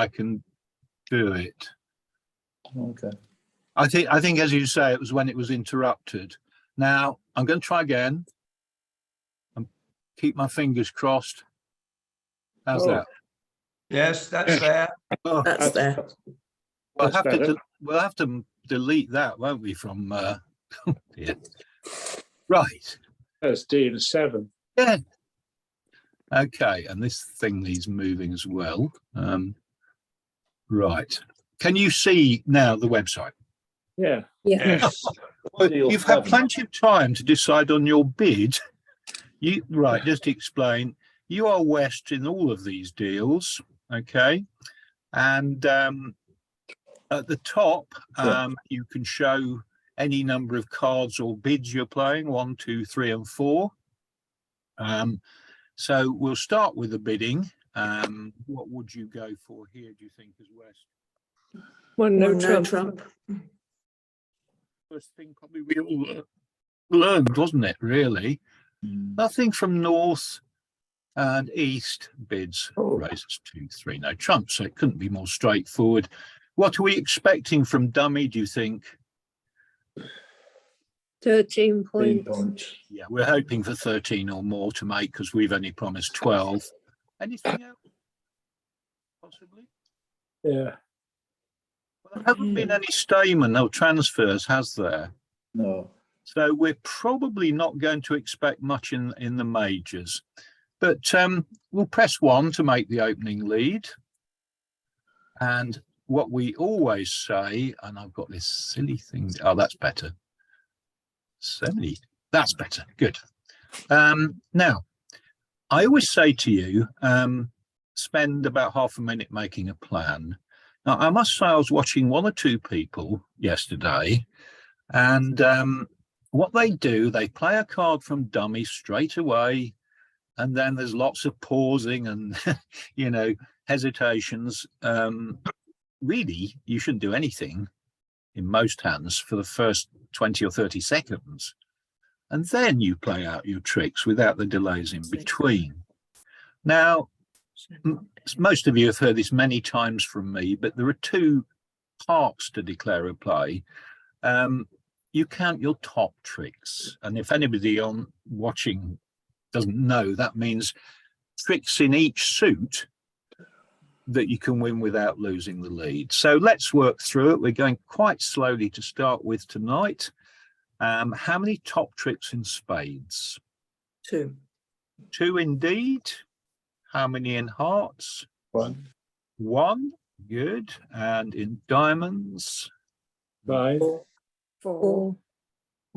I can do it. Okay. I think, as you say, it was when it was interrupted. Now I'm going to try again and keep my fingers crossed. How's that? Yes, that's there. Oh, That's there. we'll have to delete that, won't we? From yeah. Right. That's D and 7. Yeah. Okay, and this thing needs moving as well. Right. Can you see now the website? Yeah. Yeah. Well, you've had plenty of time to decide on your bid. Just to explain, you are west in all of these deals, okay? And at the top, you can show any number of cards or bids you're playing, 1, 2, 3, and 4. So we'll start with the bidding. What would you go for here, do you think, as west? No Trump. First thing probably we all learned, wasn't it, really? Nothing from north and east bids. Raises 2, 3, no Trump, so it couldn't be more straightforward. What are we expecting from dummy, do you think? 13 points. Yeah, we're hoping for 13 or more to make because we've only promised 12. Anything else? Possibly? Yeah. Well, there haven't been any Stayman or transfers, has there? No. So we're probably not going to expect much in the majors. But we'll press 1 to make the opening lead. And what we always say, and I've got this silly thing. Oh, that's better. 70. That's better. Good. Now, I always say to you, spend about half a minute making a plan. Now, I must say I was watching 1 or 2 people yesterday, and what they do, they play a card from dummy straight away, and then there's lots of pausing and, hesitations. Really, you shouldn't do anything in most hands for the first 20 or 30 seconds. And then you play out your tricks without the delays in between. Now, most of you have heard this many times from me, but there are 2 parts to declare a play. You count your top tricks. And if anybody on watching doesn't know, that means tricks in each suit that you can win without losing the lead. So let's work through it. We're going quite slowly to start with tonight. How many top tricks in spades? 2. 2 indeed. How many in hearts? 1. 1. Good. And in diamonds? 5. 4.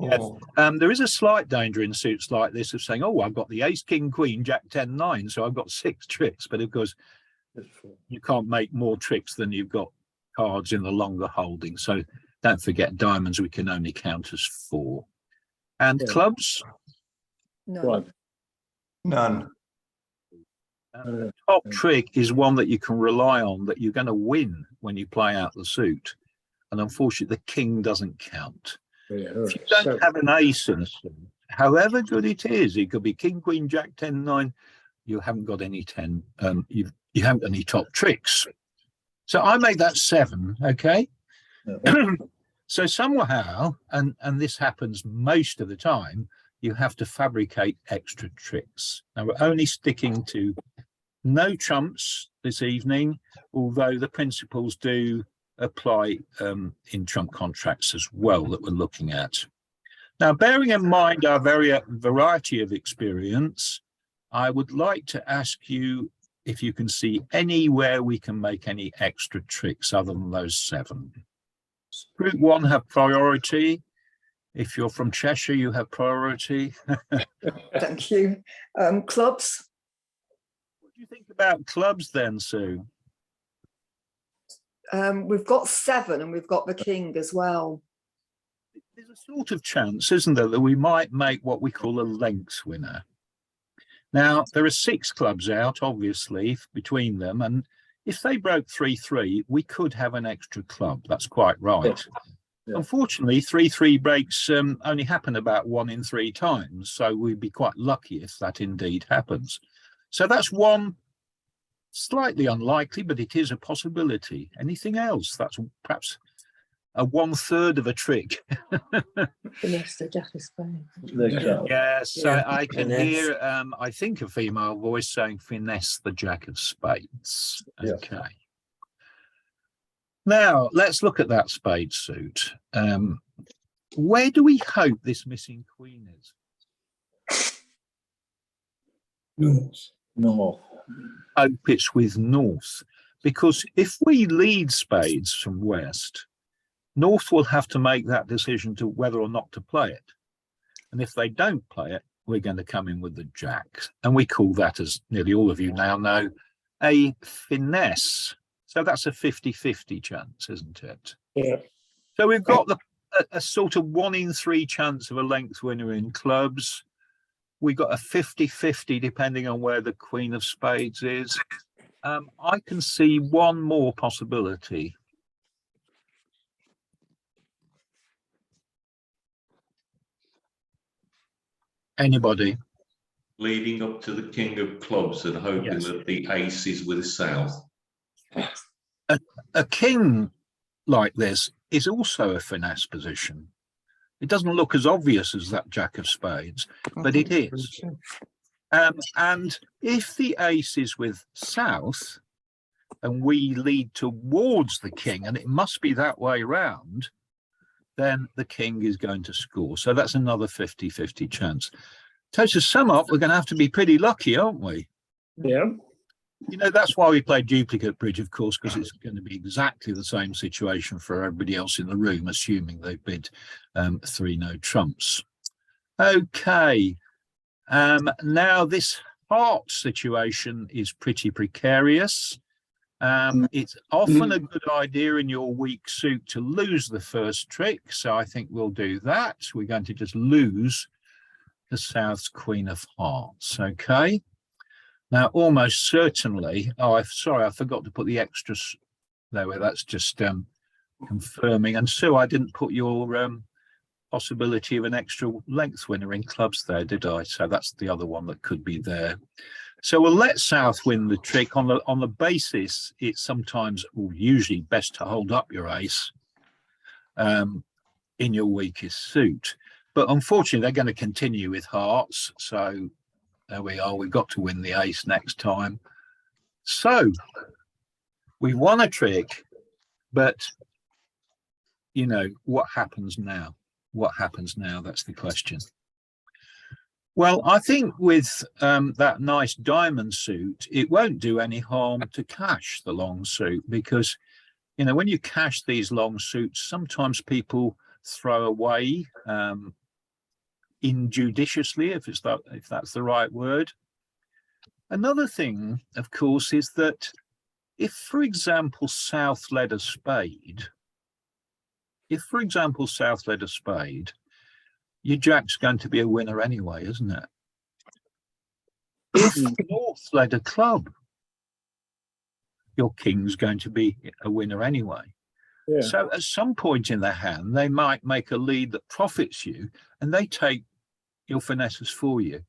Yes. There is a slight danger in suits like this of saying, oh, I've got the ace, king, queen, jack, 10, 9, so I've got 6 tricks. But of course, you can't make more tricks than you've got cards in the longer holding. So don't forget, diamonds we can only count as 4. And clubs? No. 1. None. The top trick is one that you can rely on, that you're going to win when you play out the suit. And unfortunately, the king doesn't count. If you don't have an ace in a suit, however good it is, it could be king, queen, jack, 10, 9, you haven't got any 10. You haven't got any top tricks. So I made that 7, okay? So somehow, and this happens most of the time, you have to fabricate extra tricks. Now we're only sticking to no trumps this evening, although the principles do apply in trump contracts as well that we're looking at. Now, bearing in mind our variety of experience, I would like to ask you if you can see anywhere we can make any extra tricks other than those 7. Group 1 have priority. If you're from Cheshire, you have priority. Thank you. Clubs? What do you think about clubs then, Sue? We've got 7 and we've got the king as well. There's a sort of chance, isn't there, that we might make what we call a length winner. Now, there are 6 clubs out, obviously, between them, and if they broke 3-3, we could have an extra club. That's quite right. Yeah. Unfortunately, 3-3 breaks only happen about 1 in 3 times, so we'd be quite lucky if that indeed happens. So that's one Slightly unlikely, but it is a possibility. Anything else? That's perhaps a 1/3 of a trick. Finesse the jack of spades. Yes, Yeah, I can finesse. hear, I think, a female voice saying finesse the jack of spades. Yeah. Okay. Now, let's look at that spade suit. Where do we hope this missing queen is? North. Hope it's with North, because if we lead spades from West, North will have to make that decision to whether or not to play it. And if they don't play it, we're going to come in with the jacks. And we call that, as nearly all of you now know, a finesse. So that's a 50-50 chance, isn't it? Yeah. So we've got a sort of 1 in 3 chance of a length winner in clubs. We got a 50-50 depending on where the queen of spades is. I can see one more possibility. Anybody? Leading up to the king of clubs and hoping Yes. that the ace is with south. A king like this is also a finesse position. It doesn't look as obvious as that jack of spades, but it is. And if the ace is with south and we lead towards the king, and it must be that way round, then the king is going to score. So that's another 50-50 chance. So to sum up, we're going to have to be pretty lucky, aren't we? Yeah. You know, that's why we play duplicate bridge, of course, because it's going to be exactly the same situation for everybody else in the room, assuming they bid 3 no trumps. Okay. Now this heart situation is pretty precarious. It's often a good idea in your weak suit to lose the first trick. So I think we'll do that. We're going to just lose the South's queen of hearts. Okay. Now, almost certainly, sorry, I forgot to put the extras there. That's just confirming. And Sue, I didn't put your possibility of an extra length winner in clubs there, did I? So that's the other one that could be there. So we'll let South win the trick on the basis it's sometimes, or usually, best to hold up your ace in your weakest suit. But unfortunately, they're going to continue with hearts. So there we are. We've got to win the ace next time. So we've won a trick, but you know, what happens now? What happens now? That's the question. Well, I think with that nice diamond suit, it won't do any harm to cash the long suit, because, you know, when you cash these long suits, sometimes people throw away injudiciously, if that's the right word. Another thing, of course, is that if, for example, South led a spade, your jack's going to be a winner anyway, isn't it? If North led a club, your king's going to be a winner anyway. Yeah. So at some point in their hand, they might make a lead that profits you, and they take your finesses for you.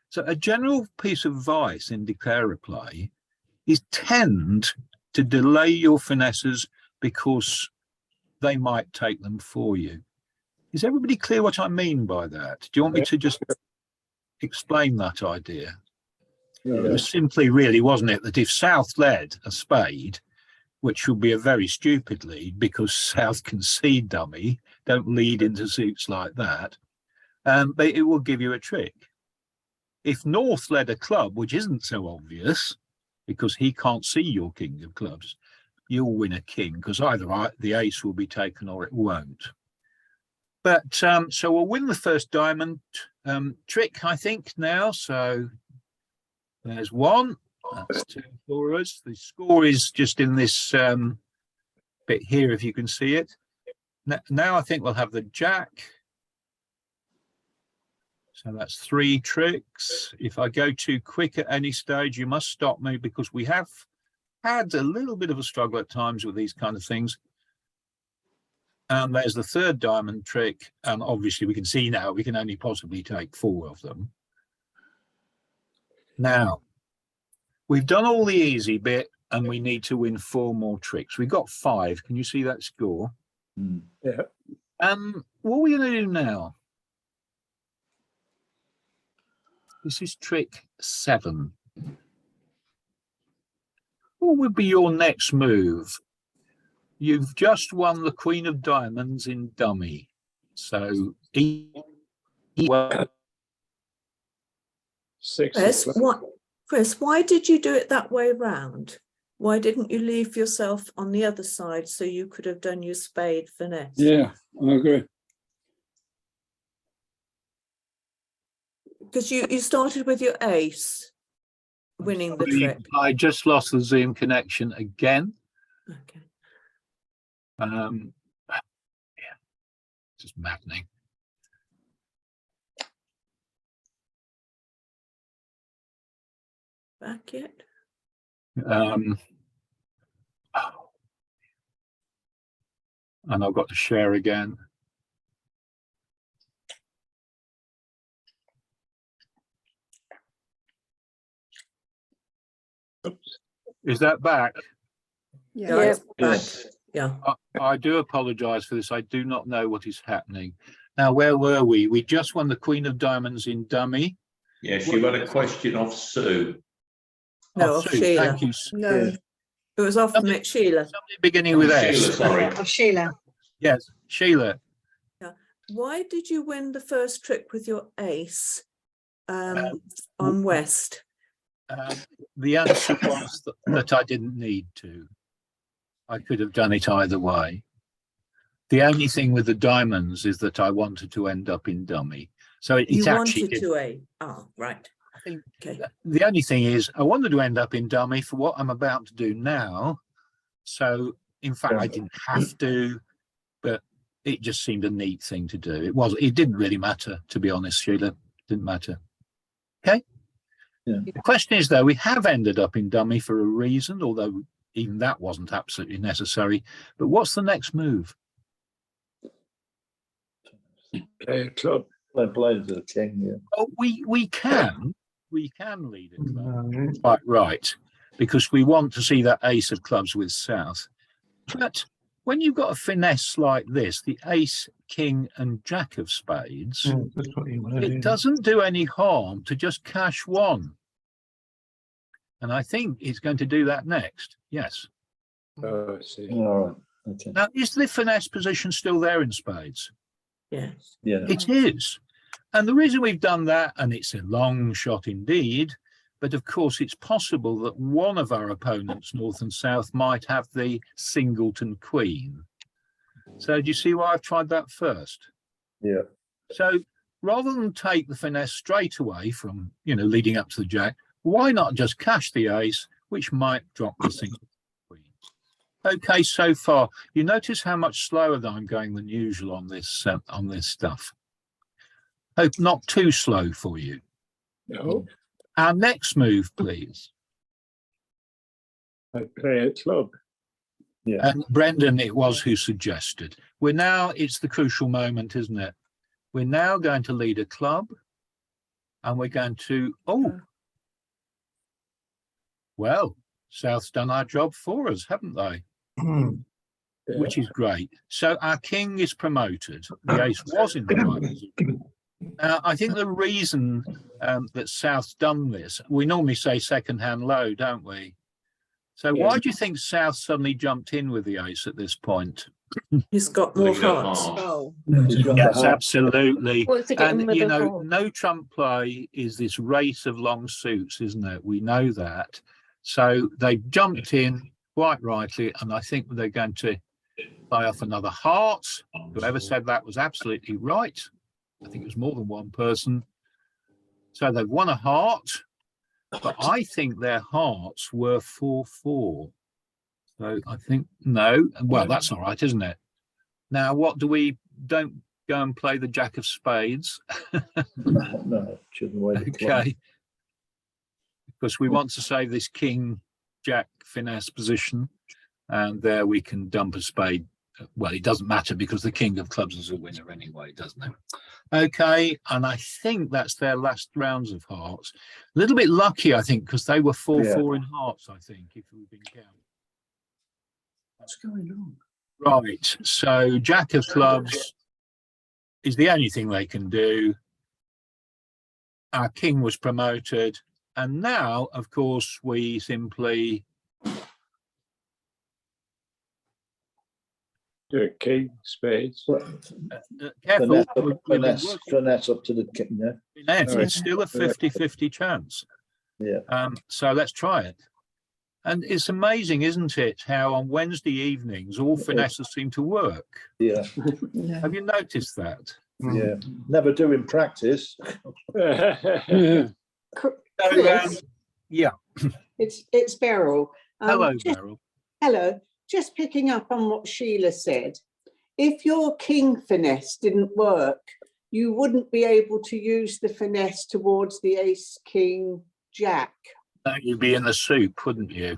So a general piece of advice in declarer play is tend to delay your finesses because they might take them for you. Is everybody clear what I mean by that? Do you want me to just explain that idea? It was simply, really, wasn't it, that if South led a spade, which would be a very stupid lead because South concede dummy, don't lead into suits like that, but it will give you a trick. If North led a club, which isn't so obvious, because he can't see your king of clubs, you'll win a king, because either the ace will be taken or it won't. But so we'll win the first diamond trick, I think, now. So there's one. That's 2 for us. The score is just in this bit here, if you can see it. Now I think we'll have the jack. So that's 3 tricks. If I go too quick at any stage, you must stop me, because we have had a little bit of a struggle at times with these kind of things. And there's the 3rd diamond trick. And obviously we can see now we can only possibly take 4 of them. Now, We've done all the easy bit and we need to win 4 more tricks. We've got 5. Can you see that score? Yeah. What are we going to do now? This is trick 7. What would be your next move? You've just won the Queen of Diamonds in dummy. So, well, 6 Chris, why did you do it that way round? Why didn't you leave yourself on the other side so you could have done your spade finesse? Yeah, I agree. Because you started with your ace, winning the trick. I just lost the Zoom connection again. Okay. Yeah, just maddening. Back yet? And I've got to share again. Is that back? Yeah. Yeah, back. Yes. Yeah. I do apologize for this. I do not know what is happening. Now, where were we? We just won the Queen of Diamonds in dummy. Yes, you had a question off Sue. No, Oh, of Sue, Sheila. thank you. No. It was off Mick Sheila. Somebody beginning with Sheila, S. sorry. Of Sheila. Yes, Sheila. Why did you win the first trick with your ace on West? The answer was that I didn't need to. I could have done it either way. The only thing with the diamonds is that I wanted to end up in dummy. So You it's actually wanted to right. Okay. the only thing is I wanted to end up in dummy for what I'm about to do now. So in fact, I didn't have to, but it just seemed a neat thing to do. It didn't really matter, to be honest, Sheila. It didn't matter. Okay. Yeah. The question is, though, we have ended up in dummy for a reason, although even that wasn't absolutely necessary. But what's the next move? Play a club. Play to the king, yeah. Oh, we can lead a club. Quite right, because we want to see that ace of clubs with South. But when you've got a finesse like this, the ace, king, and jack of spades, it doesn't do any harm to just cash 1. And I think it's going to do that next. Yes. Oh, I see. All right. Okay. Now, is the finesse position still there in spades? Yes. Yeah. It is. And the reason we've done that, and it's a long shot indeed, but of course it's possible that one of our opponents, North and South, might have the singleton queen. So do you see why I've tried that first? Yeah. So rather than take the finesse straight away from, leading up to the jack, why not just cash the ace, which might drop the singleton queen? Okay, so far, you notice how much slower than I'm going than usual on this stuff. Hope not too slow for you. No, Our next move, please. I play a club. Yeah. And Brendan, it was who suggested. It's the crucial moment, isn't it? We're now going to lead a club and we're going to, well, South's done our job for us, haven't they? Yeah. Which is great. So our king is promoted. The ace was in the right position. Now, I think the reason that South's done this, we normally say second-hand low, don't we? So why do you think South suddenly jumped in with the ace at this point? He's got more He's got hearts. hearts. Oh. Yes, absolutely. Wants to get in And, with the ball. no trump play is this race of long suits, isn't it? We know that. So they jumped in quite rightly, and I think they're going to play off another heart. Whoever said that was absolutely right. I think it was more than one person. So they've won a heart, but I think their hearts were 4-4. So I think, no, well, that's all right, isn't it? Now, what do we, don't go and play the jack of spades. No, shouldn't wait. Okay. Because we want to save this king jack finesse position, and there we can dump a spade well, it doesn't matter because the king of clubs is a winner anyway, doesn't it? Okay, and I think that's their last rounds of hearts. A little bit lucky, I think, because they were 4-4 in hearts, I think, if we've been counting. What's going on? Right, so jack of clubs is the only thing they can do. Our king was promoted, and now, of course, we simply Do a king, spades. careful. Finesse up to the king, yeah. It's still a 50-50 chance. Yeah. So let's try it. And it's amazing, isn't it, how on Wednesday evenings all finesses seem to work. Yeah. Yeah. Have you noticed that? Yeah. Never do in practice. Chris, Yeah. it's Beryl. Hello, Just, Beryl. hello. Just picking up on what Sheila said. If your king finesse didn't work, you wouldn't be able to use the finesse towards the ace, king, jack. You'd be in the soup, wouldn't you?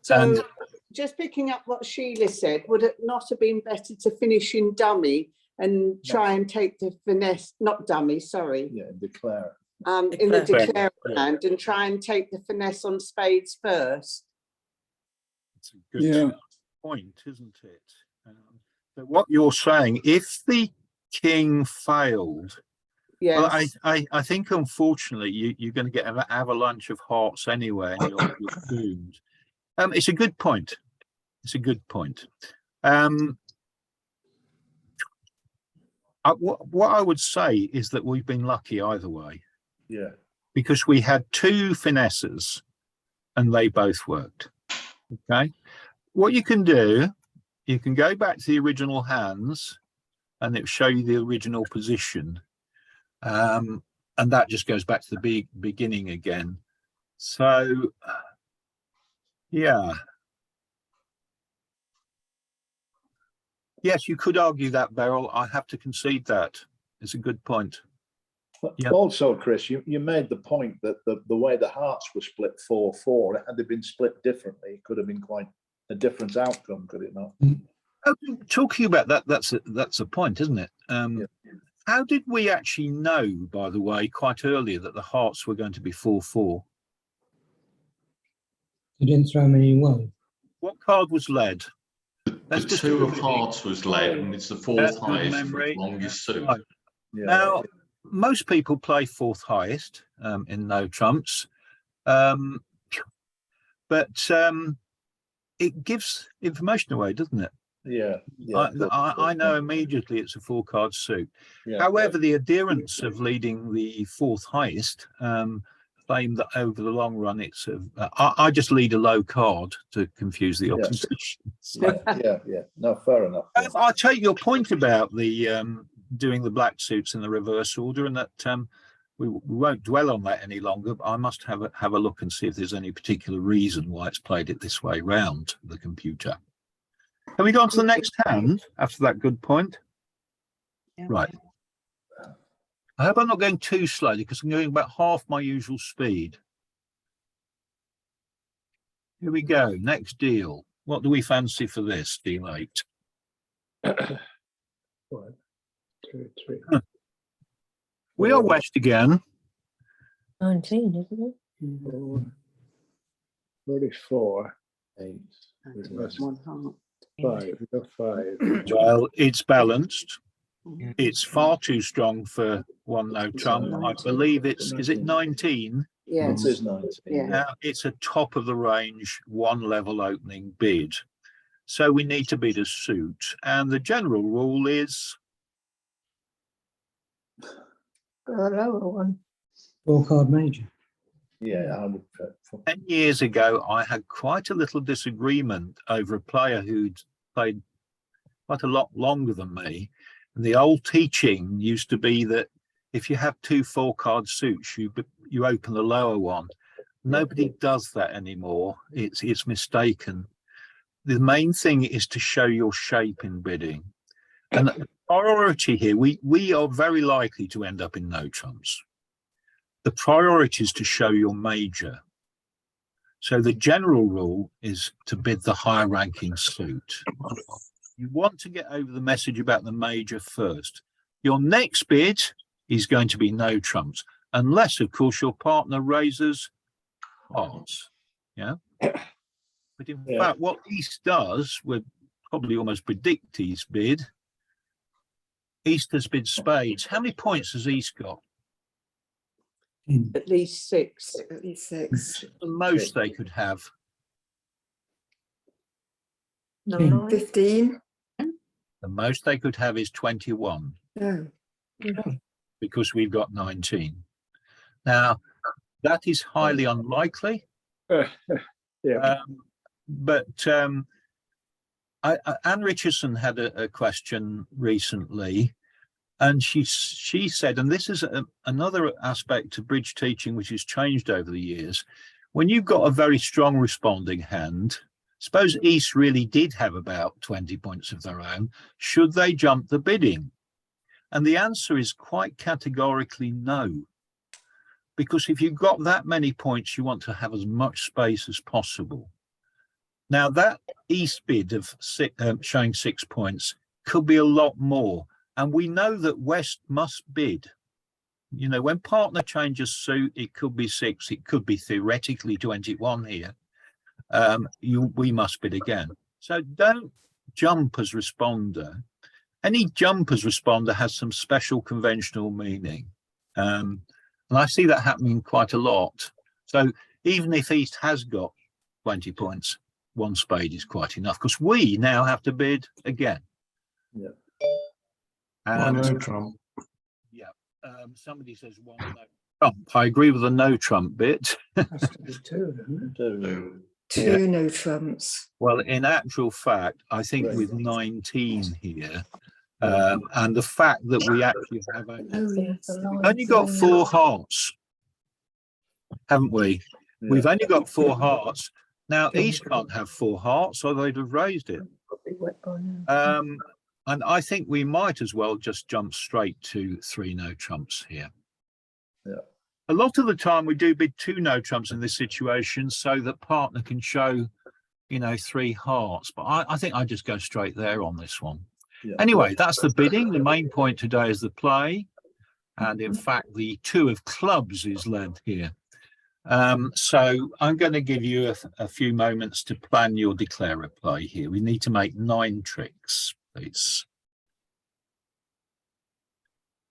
So And- just picking up what Sheila said, would it not have been better to finish in dummy and try and take the finesse, not dummy, sorry, Yeah, declare. in the Declare. declare Yeah. round and try and take the finesse on spades first? It's a good point, isn't it? So what you're saying, if the king failed, Yes. well, I think unfortunately you're going to get an avalanche of hearts anyway, and you're doomed. It's a good point. It's a good point. What I would say is that we've been lucky either way, Yeah. because we had two finesses and they both worked. Okay, what you can do, you can go back to the original hands and it'll show you the original position, and that just goes back to the beginning again. So yeah, yes, you could argue that, Beryl. I have to concede that. It's a good point. But Yeah. also, Chris, you made the point that the way the hearts were split 4-4, had they been split differently, it could have been quite a different outcome, could it not? Oh, talking about that, that's a point, isn't it? Yeah. How did we actually know, by the way, quite early that the hearts were going to be 4-4? You didn't throw many away. What card was led? The two of hearts was led, and it's the fourth Good highest memory. with longest suit. Right. Yeah. Now, most people play fourth highest in no trumps, but it gives information away, doesn't it? Yeah. Yeah. I know immediately it's a 4-card suit. Yeah. However, the adherents of leading the fourth highest claim that over the long run, it's I just lead a low card to confuse the Yeah. opposition. So, Yeah. No, fair enough. Yeah. I take your point about the doing the black suits in the reverse order, and that we won't dwell on that any longer. But I must have a look and see if there's any particular reason why it's played it this way round the computer. Can we go on to the next hand after that good point? Yeah. Right. I hope I'm not going too slowly because I'm going about half my usual speed. Here we go. Next deal. What do we fancy for this? Deal 8. 1, 2, 3. We are west again. 19, isn't it? 4, 44. 8. That's One heart. 5. We've got 5. Well, it's balanced. It's far too strong for one no trump. I believe is it 19? Yes. It is 19. Yeah. Now it's a top of the range, one level opening bid. So we need to beat a suit. And the general rule is The lower one. 4-card major. Yeah, I would. 10 years ago, I had quite a little disagreement over a player who'd played quite a lot longer than me. And the old teaching used to be that if you have 2 4-card suits, you open the lower one. Nobody does that anymore. It's mistaken. The main thing is to show your shape in bidding. And the priority here, we are very likely to end up in no trumps. The priority is to show your major. So the general rule is to bid the higher ranking suit. You want to get over the message about the major first. Your next bid is going to be no trumps, unless, of course, your partner raises hearts. Yeah. But in fact, what East does, we'd probably almost predict East bid. East has bid spades. How many points has East got? At least 6. At least 6. The most they could have. 9. 15. The most they could have is 21, No. because we've got 19. Now, that is highly unlikely. Yeah. But Anne Richardson had a question recently, and she said, and this is another aspect of bridge teaching which has changed over the years. When you've got a very strong responding hand, suppose East really did have about 20 points of their own, should they jump the bidding? And the answer is quite categorically no. Because if you've got that many points, you want to have as much space as possible. Now, that East bid of showing 6 points could be a lot more. And we know that West must bid. You know, when partner changes suit, it could be 6, it could be theoretically 21 here. We must bid again. So don't jump as responder. Any jump as responder has some special conventional meaning. And I see that happening quite a lot. So even if East has got 20 points, 1 spade is quite enough, because we now have to bid again. Yeah. And no trump. yeah, somebody says 1 no trump. I agree with the no trump bit. There's 2, isn't there? No. 2 no trumps. Well, in actual fact, I think with 19 here, and the fact that we actually have only got 4 hearts, haven't we? Yeah. We've only got 4 hearts. Now, East can't have 4 hearts, or they'd have raised it. And I think we might as well just jump straight to 3 no trumps here. Yeah. A lot of the time we do bid 2 no trumps in this situation so that partner can show, you know, 3 hearts. But I think I just go straight there on this one. Yeah. Anyway, that's the bidding. The main point today is the play. And in fact, the 2 of clubs is led here. So I'm going to give you a few moments to plan your declarer play here. We need to make 9 tricks, please.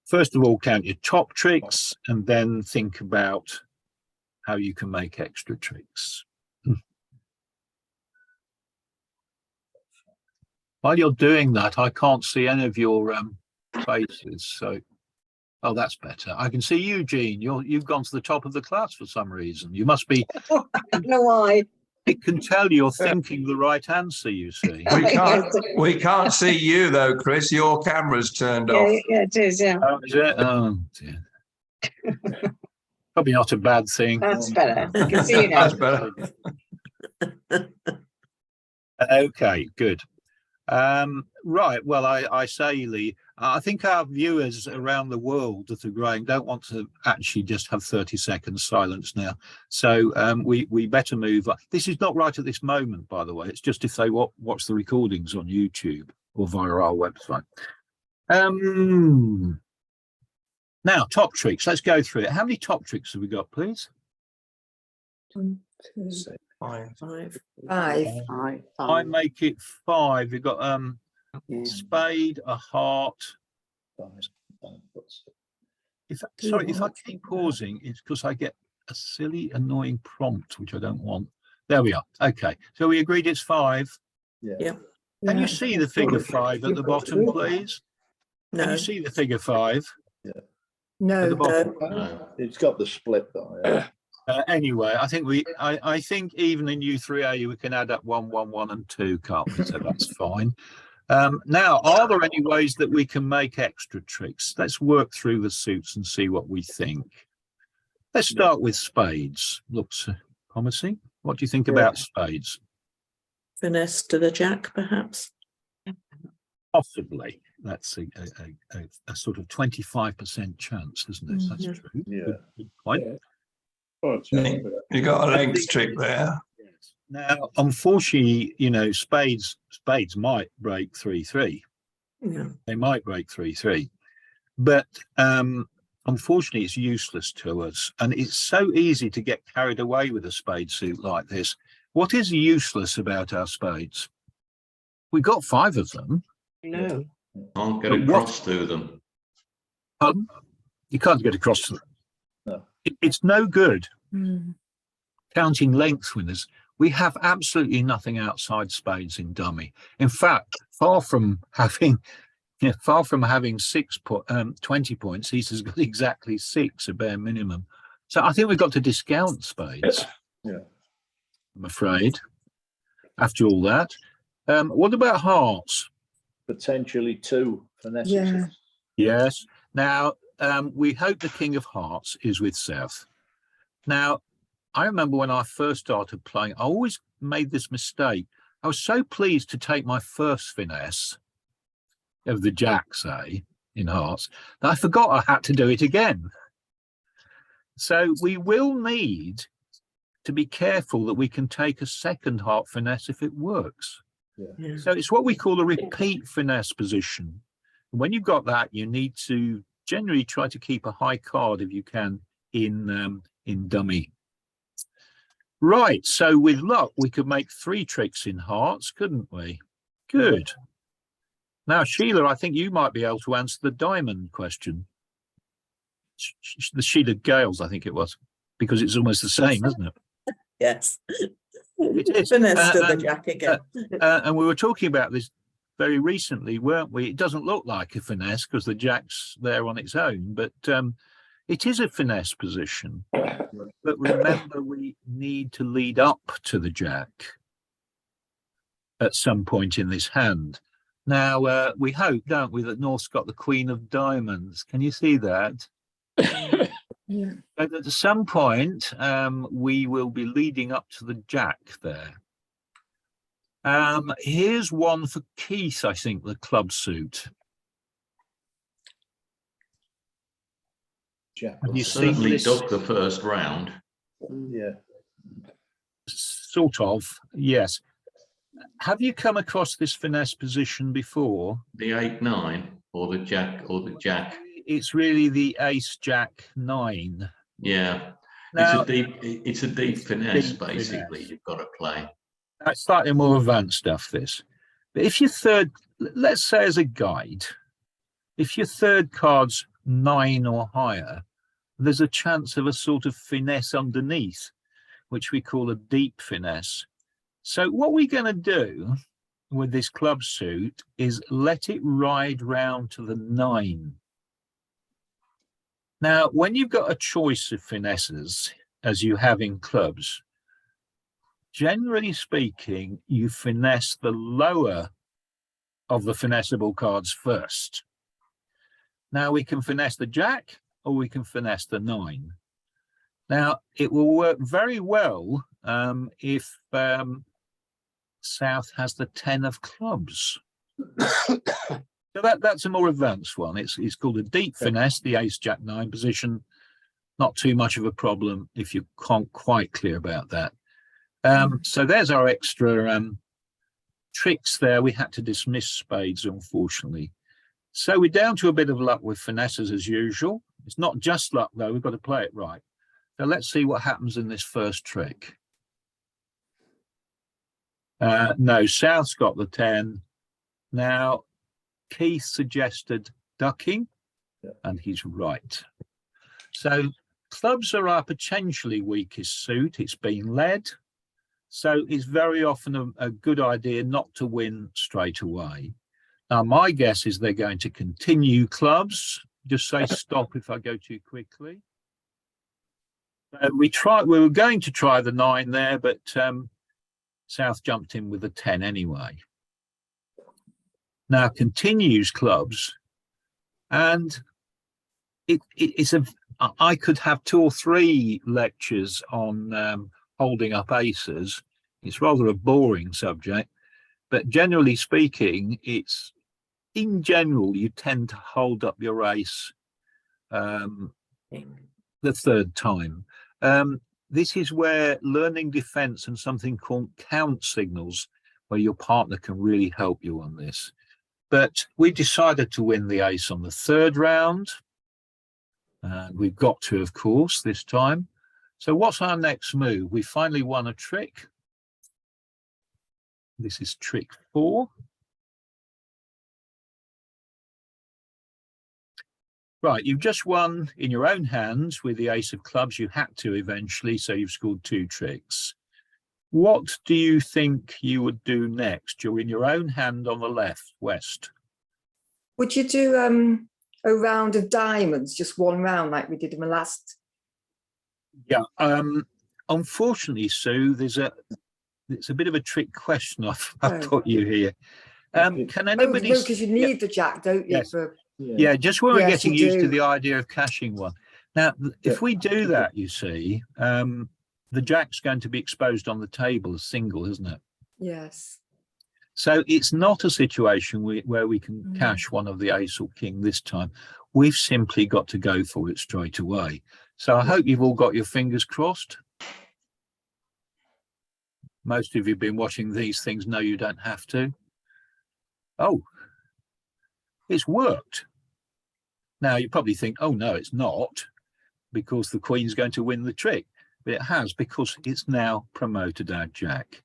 First of all, count your top tricks and then think about how you can make extra tricks. While you're doing that, I can't see any of your faces. So, oh, that's better. I can see you, Jean. You've gone to the top of the class for some reason. You must be. I don't know why. It can tell you're thinking the right answer, you see. We can't see you though, Chris. Your camera's turned off. Yeah, it is, yeah. Oh, is it? Oh, dear. Probably not a bad thing. That's better. I can see you now. That's better. Okay, good. Right, well, I say, Lee, I think our viewers around the world that are growing don't want to actually just have 30 seconds silence now. So we better move on. This is not right at this moment, by the way. It's just if they watch the recordings on YouTube or via our website. Now, top tricks. Let's go through it. How many top tricks have we got, please? 1, 2, 5. 5. 5. I make it 5. We've got spade, a heart. Sorry, if I keep pausing, it's because I get a silly, annoying prompt, which I don't want. There we are. Okay, so we agreed it's 5. Yeah. Can you see the figure 5 at the bottom, please? Can No. you see the figure 5 at the No. bottom? No. It's got the split though. Yeah. Anyway, I think I think even in U3A we can add up 1, 1, 1 and 2, can't we? So that's fine. Now, are there any ways that we can make extra tricks? Let's work through the suits and see what we think. Let's start with spades. Looks promising. What do you think about spades? Finesse to the jack, perhaps. Possibly. That's a sort of 25% chance, isn't it? That's Yeah. true. Yeah. Good point. Yeah. Oh, You got a length trick there. Yes. Now, unfortunately, you know, spades might break 3-3. Yeah. They might break 3-3, but unfortunately, it's useless to us, and it's so easy to get carried away with a spade suit like this. What is useless about our spades? We've got 5 of them. No. Can't get But across to them. You can't get across to them. No. It's no good Mm. counting length winners. We have absolutely nothing outside spades in dummy. In fact, far from having 20 points, he's got exactly 6, a bare minimum. So I think we've got to discount spades. Yeah. I'm afraid. After all that, what about hearts? Potentially 2 finesse. Yeah. Yes. Now, we hope the King of Hearts is with South. Now, I remember when I first started playing, I always made this mistake. I was so pleased to take my first finesse of the Jack, say, in hearts, that I forgot I had to do it again. So we will need to be careful that we can take a second heart finesse if it works. Yeah. So it's what we call a repeat finesse position. When you've got that, you need to generally try to keep a high card if you can in dummy. Right, so with luck, we could make 3 tricks in hearts, couldn't we? Good. Now, Sheila, I think you might be able to answer the diamond question. The Sheila Gales, I think it was, because it's almost the same, isn't it? Yes. It is. Finesse to the Jack again. And we were talking about this very recently, weren't we? It doesn't look like a finesse because the Jack's there on its own, but it is a finesse position. But remember, we need to lead up to the Jack at some point in this hand. Now, we hope, don't we, that North's got the Queen of Diamonds. Can you see that? Yeah. But at some point, we will be leading up to the Jack there. Here's one for Keith, I think, the club suit. Jack. Have you seen Certainly this? ducked the first round. Yeah. Sort of, yes. Have you come across this finesse position before? The 8-9 or the Jack It's really the Ace Jack 9. Yeah. Now, It's a deep finesse, deep basically, finesse. you've got to play. that's slightly more advanced stuff, this. But if your third, let's say as a guide, if your third card's 9 or higher, there's a chance of a sort of finesse underneath, which we call a deep finesse. So what we're going to do with this club suit is let it ride round to the 9. Now, when you've got a choice of finesses, as you have in clubs, generally speaking, you finesse the lower of the finessable cards first. Now, we can finesse the Jack or we can finesse the 9. Now, it will work very well if South has the 10 of clubs. So that's a more advanced one. It's called a deep finesse, the Ace Jack 9 position. Not too much of a problem if you can't quite clear about that. So there's our extra tricks there. We had to dismiss spades, unfortunately. So we're down to a bit of luck with finesses as usual. It's not just luck, though. We've got to play it right. So let's see what happens in this first trick. No, South's got the 10. Now, Keith suggested ducking, and he's right. So clubs are our potentially weakest suit. It's been led. So it's very often a good idea not to win straight away. Now, my guess is they're going to continue clubs. Just say stop if I go too quickly. We were going to try the 9 there, but South jumped in with the 10 anyway. Now continues clubs, and I could have 2 or 3 lectures on holding up aces. It's rather a boring subject, but generally speaking, in general, you tend to hold up your ace the third time. this is where learning defense and something called count signals, where your partner can really help you on this. But we decided to win the ace on the third round. And we've got to, of course, this time. So what's our next move? We finally won a trick. This is trick 4. Right, you've just won in your own hands with the ace of clubs. You had to eventually, so you've scored 2 tricks. What do you think you would do next? You're in your own hand on the left, west. Would you do a round of diamonds, just one round like we did in the last? Yeah, unfortunately, Sue, it's a bit of a trick question I've put you here. Can anybody? No, because you need the jack, don't you? Yes. For, Yeah, just when we're Yes, getting you used to do. the idea of cashing one. Now, if we do that, you see, the jack's going to be exposed on the table as single, isn't it? yes. So it's not a situation where we can cash one of the ace or king this time. We've simply got to go for it straight away. So I hope you've all got your fingers crossed. Most of you have been watching these things know you don't have to. Oh, it's worked. Now you probably think, oh no, it's not, because the queen's going to win the trick. But it has, because it's now promoted our jack.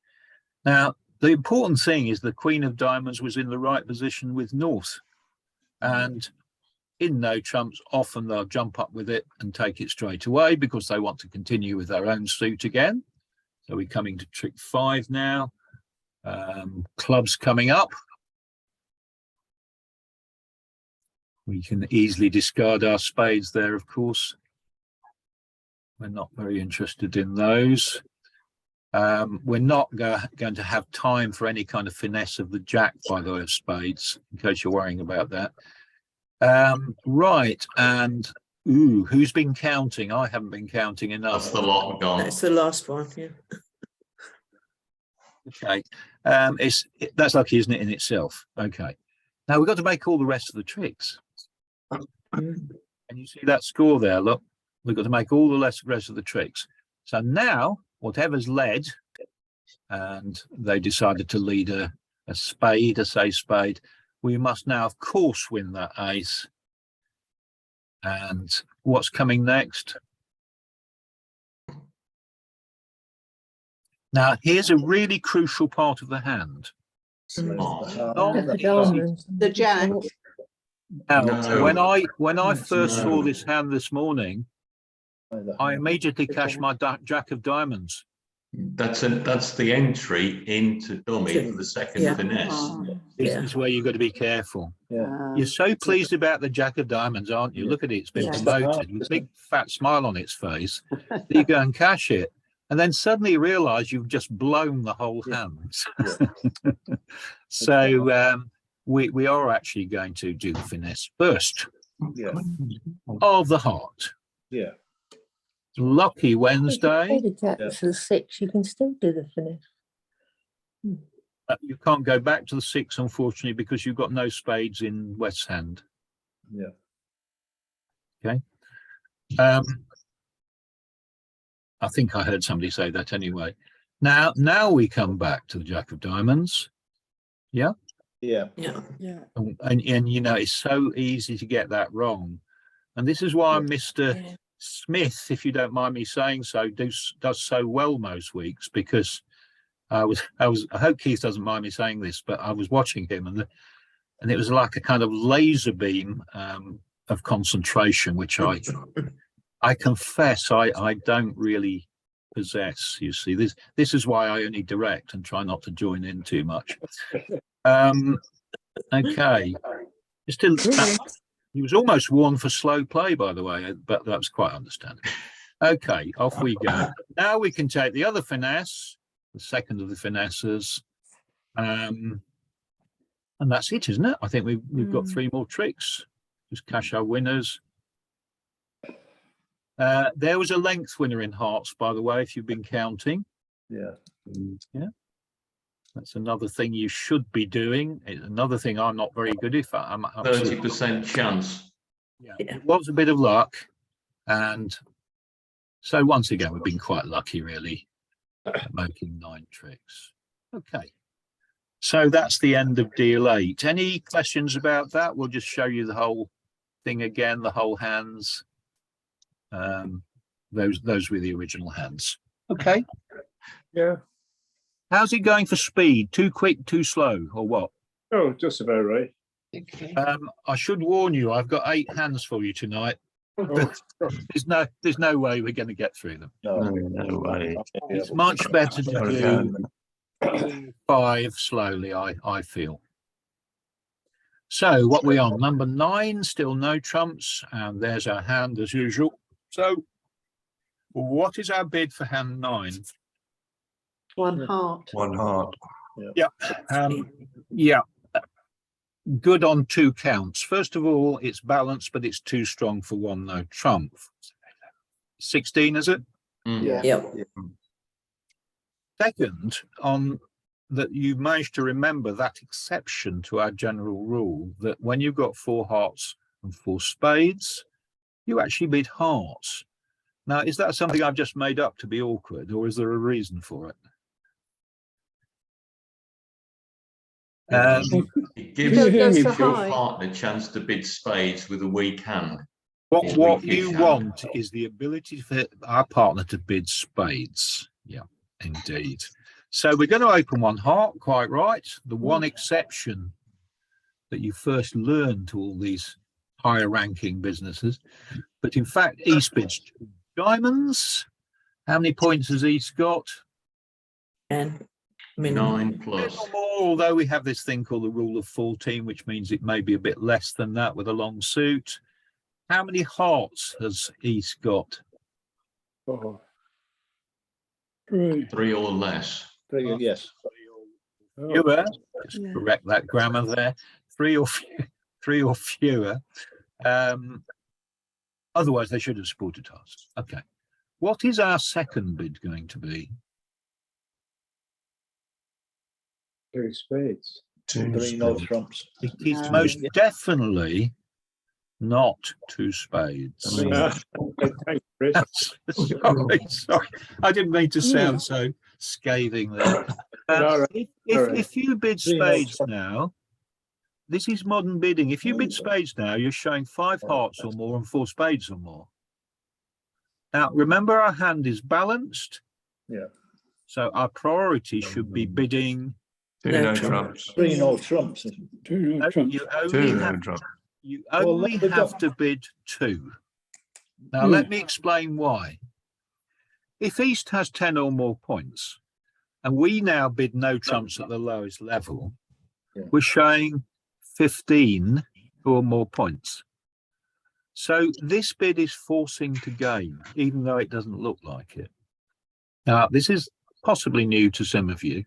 Now, the important thing is the queen of diamonds was in the right position with north. And in no trumps, often they'll jump up with it and take it straight away because they want to continue with their own suit again. So we're coming to trick 5 now. Clubs coming up. We can easily discard our spades there, of course. We're not very interested in those. We're not going to have time for any kind of finesse of the jack by the way of spades, in case you're worrying about that. Right, and who's been counting? I haven't been counting enough. That's the lot gone. That's the last one, yeah. Okay, that's lucky, isn't it, in itself? Okay, now we've got to make all the rest of the tricks. And you see that score there, look, we've got to make all the rest of the tricks. So now, whatever's led, and they decided to lead a spade, a say spade, we must now, of course, win that ace. And what's coming next? Now, here's a really crucial part of the hand. The jack. Now, No. when I first saw No. this hand this morning, I immediately cashed my jack of diamonds. That's the entry into dummy for the second Yeah. finesse. This Yeah. is where you've got to be careful. Yeah. You're so pleased about the jack of diamonds, aren't you? Yeah. Look at it, it's been Yeah. promoted with a big fat smile on its face. You go and cash it, and then suddenly you realise you've just blown the whole hand. So we are actually going to do the finesse first Yeah. of the heart. Yeah. Lucky Wednesday. The jack to the 6, you can still do the finish. You can't go back to the 6, unfortunately, because you've got no spades in West's hand. Yeah. Okay. I think I heard somebody say that anyway. Now we come back to the jack of diamonds. Yeah. Yeah. Yeah. Yeah. And you know, it's so easy to get that wrong. And this is why Mr. Smith, if you don't mind me saying so, does so well most weeks, because I hope Keith doesn't mind me saying this, but I was watching him and it was like a kind of laser beam of concentration, which I confess I don't really possess. You see, this is why I only direct and try not to join in too much. Okay, he was almost warned for slow play, by the way, but that was quite understandable. Okay, off we go. Now we can take the other finesse, the second of the finesses, and that's it, isn't it? I think we've got 3 more tricks. Just cash our winners. There was a length winner in hearts, by the way, if you've been counting. Yeah. Yeah. That's another thing you should be doing. It's another thing I'm not very good if I'm 30% chance. Yeah, it was a bit of luck, and So once again, we've been quite lucky, really, making 9 tricks. Okay. So that's the end of deal 8. Any questions about that? We'll just show you the whole thing again, the whole hands. Those were the original hands. Okay. Yeah. How's it going for speed? Too quick, too slow, or what? Oh, just about right. I should warn you, I've got 8 hands for you tonight. Oh, There's no way we're going to get through them. No, No way. It's much better to do 5 slowly, I feel. So what we on? Number 9, still no trumps, and there's our hand as usual. So what is our bid for hand 9? 1 heart. 1 heart. Yeah, good on 2 counts. First of all, it's balanced, but it's too strong for 1 no trump. 16, is it? yeah. Yep. Second, on that you've managed to remember that exception to our general rule that when you've got 4 hearts and 4 spades, you actually bid hearts. Now, is that something I've just made up to be awkward, or is there a reason for it? It gives your partner a chance to bid spades with a weak hand. What you want is the ability for our partner to bid spades. Yeah, indeed. So we're going to open 1 heart, quite right. The one exception that you first learn to all these higher ranking businesses. But in fact, East bids 2 diamonds. How many points has East got? 10. Minimum. 9 plus. Although we have this thing called the rule of 14, which means it may be a bit less than that with a long suit. How many hearts has East got? oh. 3 or less. Yes. Fewer. Just Yeah. correct that grammar there. 3 or fewer. Otherwise, they should have supported us. Okay. What is our second bid going to be? 2 spades. 3 no trumps. It is No. most definitely not 2 spades. Thanks, Chris. Sorry, I didn't mean to sound so scathing there. All right. If you bid spades now, this is modern bidding. If you bid spades now, you're showing 5 hearts or more and 4 spades or more. Now, remember our hand is balanced. Yeah. So our priority should be bidding. 2 No no trumps. trumps. 3 no trumps. Two no trumps. You 2 only no have, trumps. you Well, only we've have got- to bid 2. Now, let me explain why. If East has 10 or more points, and we now bid no trumps at the lowest level, we're showing 15 or more points. So this bid is forcing to gain, even though it doesn't look like it. Now, this is possibly new to some of you.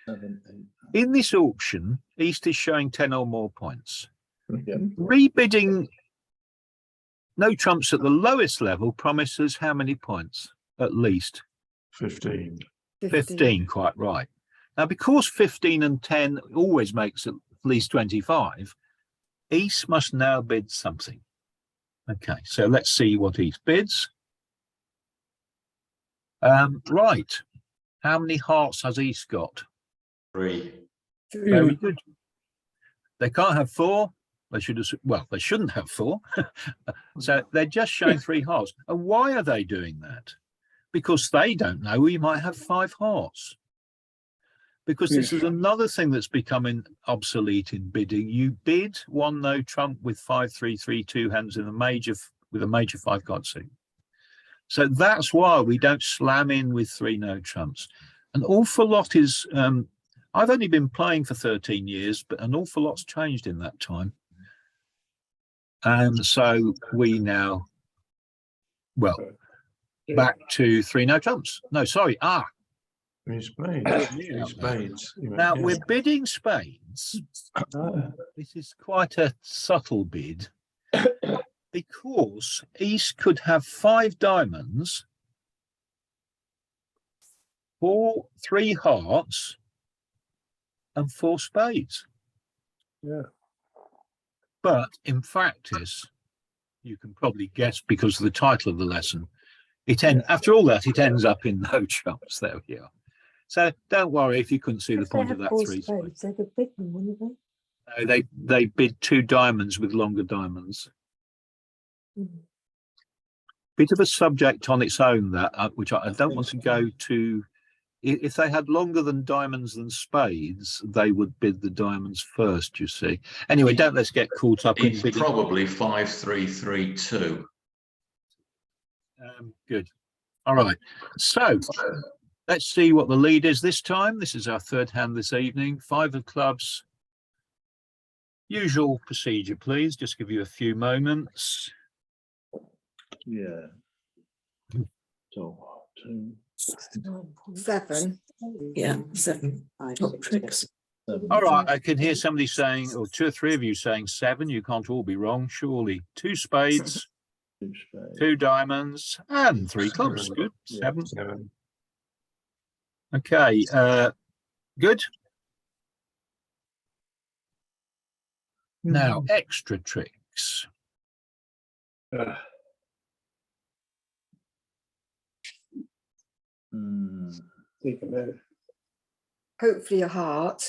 7, 8. In this auction, East is showing 10 or more points. Yeah. Rebidding no trumps at the lowest level promises how many points? At least 15. 15, quite right. Now, because 15 and 10 always makes at least 25, East must now bid something. Okay, so let's see what East bids. Right. How many hearts has East got? 3. Very good. They can't have 4. They should have, well, they shouldn't have 4. So they're just showing 3 hearts. And why are they doing that? Because they don't know we might have 5 hearts. Because this is another thing that's becoming obsolete in bidding. You bid 1 no trump with 5, 3, 3, 2 hands in a major with a major 5 card suit. So that's why we don't slam in with 3 no trumps. An awful lot is. I've only been playing for 13 years, but an awful lot's changed in that time. And so we now, well, back to 3 no trumps. No, sorry. 3 spades. 3 spades. Now we're bidding spades. This is quite a subtle bid because East could have 5 diamonds, 3 hearts, and 4 spades. Yeah. But in practice, you can probably guess because of the title of the lesson, After all that, it ends up in no chance. There we are. So don't worry if you couldn't see the If they point of had that four three. spades, they'd have bid them, wouldn't they? No, they bid 2 diamonds with longer diamonds. Bit of a subject on its own, that which I don't want to go to. If they had longer than diamonds than spades, they would bid the diamonds first, you see. Anyway, let's get caught up in It's bidding. probably 5-3-3-2. Good. All right. So let's see what the lead is this time. This is our third hand this evening. 5 of clubs. Usual procedure, please. Just give you a few moments. Yeah. So 2, 7. Yeah, 7 top tricks. 7. All right. I can hear somebody saying, or 2 or 3 of you saying 7. You can't all be wrong, surely. 2 spades, 2 spades. 2 diamonds, and 3 clubs. Good. Yeah. 7. Okay. Good. Now, extra tricks. Think about it. Hopefully a heart.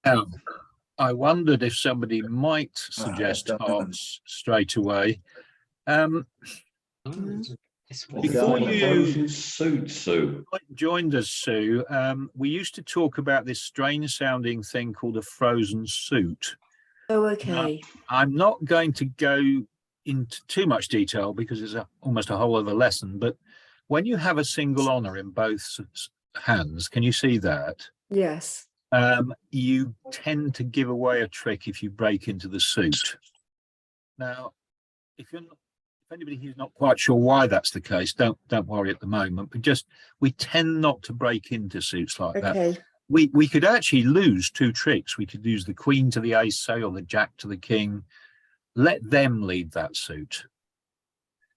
Now, I wondered if somebody might suggest hearts straight away. Before you Frozen suit, Sue. joined us, Sue, we used to talk about this strange sounding thing called a frozen suit. Oh, okay. I'm not going to go into too much detail because it's almost a whole other lesson, but when you have a single honor in both hands, can you see that? Yes. You tend to give away a trick if you break into the suit. Now, if anybody who's not quite sure why that's the case, don't worry at the moment, but we tend not to break into suits like that. Okay. We could actually lose 2 tricks. We could lose the queen to the ace, say, or the jack to the king. Let them lead that suit.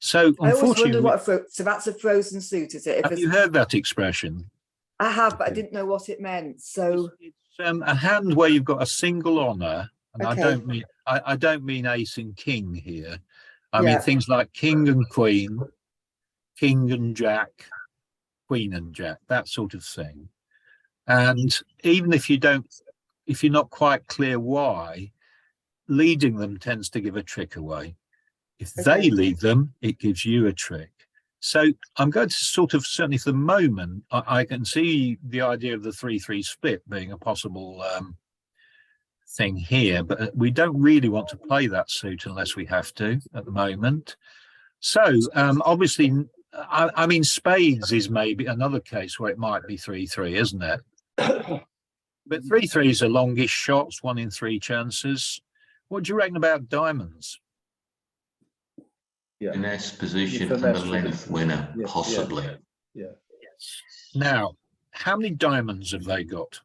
So I always unfortunately, wondered so that's a frozen suit, is it? have you heard that expression? I have, but I didn't know what it meant. So It's a hand where you've got a single honor, and Okay. I don't mean ace and king here. I mean things like king and queen, king and jack, queen and jack, that sort of thing. And even if you're not quite clear why, leading them tends to give a trick away. If they lead them, it gives you a trick. So I'm going to sort of, certainly for the moment, I can see the idea of the 3-3 split being a possible thing here, but we don't really want to play that suit unless we have to at the moment. So obviously, I mean, spades is maybe another case where it might be 3-3, isn't it? But 3-3s are longish shots, 1 in 3 chances. What do you reckon about diamonds? Yeah. Finesse position and Finesse a length position. winner, Yeah, possibly. Yeah. Now, how many diamonds have they got?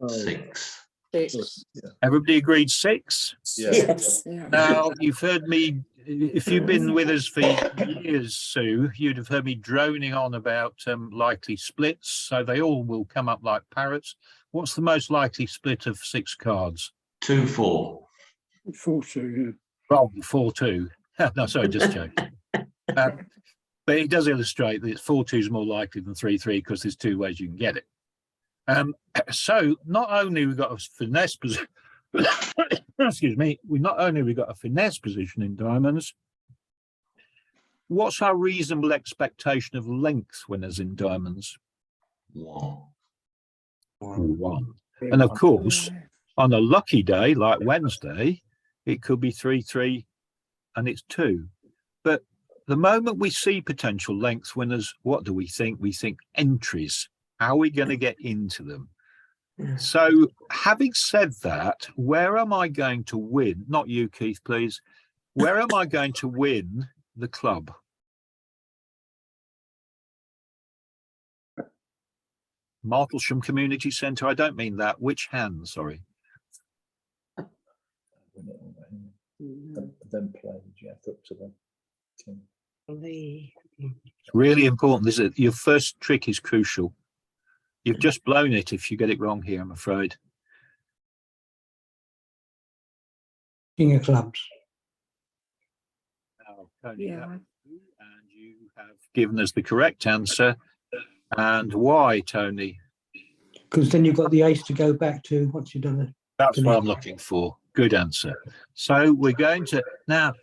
6. 6. Yeah. Everybody agreed 6? Yeah. Yes. yeah. Now, you've heard me, if you've been with us for years, Sue, you'd have heard me droning on about likely splits. So they all will come up like parrots. What's the most likely split of 6 cards? 2-4. 4-2, Wrong, 4-2. No, sorry, just joking. But it does illustrate that 4-2 is more likely than 3-3 because there's 2 ways you can get it. So not only we got a finesse position, excuse me, not only we got a finesse position in diamonds. What's our reasonable expectation of length winners in diamonds? 1. 1. And of course, on a lucky day like Wednesday, it could be 3-3 and it's 2. But the moment we see potential length winners, what do we think? We think entries. How are we going to get into them? So having said that, where am I going to win? Not you, Keith, please. Where am I going to win the club? Martlesham Community Centre. I don't mean that. Which hand? Sorry. Then play jack up to the king. It's really important. Your first trick is crucial. You've just blown it if you get it wrong here, I'm afraid. King of clubs. Oh, Tony, Yeah. given us the correct answer. And why, Tony? Because then you've got the ace to go back to once you've done it. That's what I'm looking for. Good answer. So we're going to now.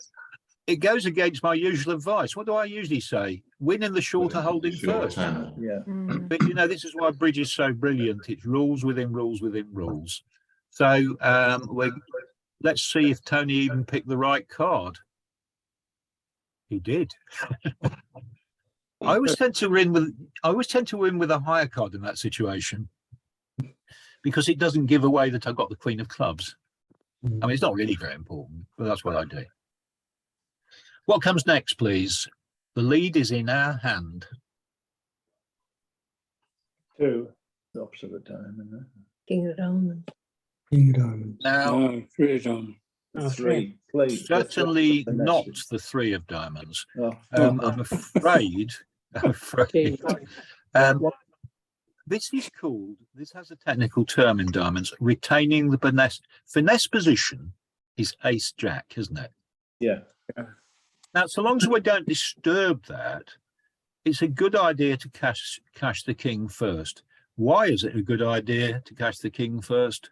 It goes against my usual advice. What do I usually say? Win in the shorter holding Short first. hand. Yeah. But you know, this is why bridge is so brilliant. It's rules within rules within rules. So let's see if Tony even picked the right card. He did. I always tend to win with a higher card in that situation, because it doesn't give away that I've got the Queen of Clubs. I mean, it's not really very important, but that's what I do. What comes next, please? The lead is in our hand. 2. The opposite of diamond. King of diamonds. King of diamonds. Now, No, 3 of diamonds. Oh, 3. Please. certainly the not message. the 3 of diamonds. Oh, I'm afraid. This has a technical term in diamonds. Retaining the finesse position is ace jack, isn't it? yeah. Now, so long as we don't disturb that, it's a good idea to cash the king first. Why is it a good idea to cash the king first?